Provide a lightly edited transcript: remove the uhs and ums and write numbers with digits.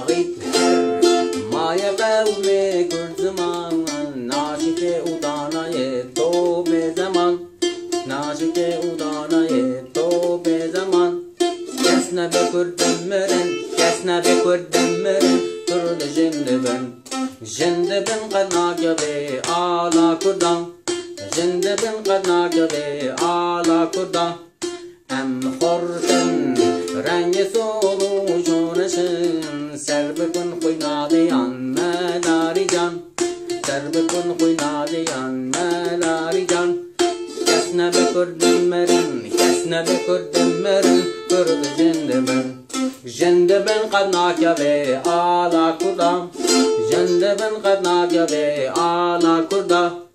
Ağit her maya kavme kur zaman naşike udanaye to be zaman naşike udanaye to be zaman kesne be kur demmeren turdu jinde ben kadna be ala kurdan jinde ben kadna be ala kurdan em horten rengi solu jonasın serbekun kuynadeyan melari can serbekun kuynadeyan melari can kesne be kurdemmerin kurdu jinde ben kadna be ala kurdan jinde ben kadna be ala kurdan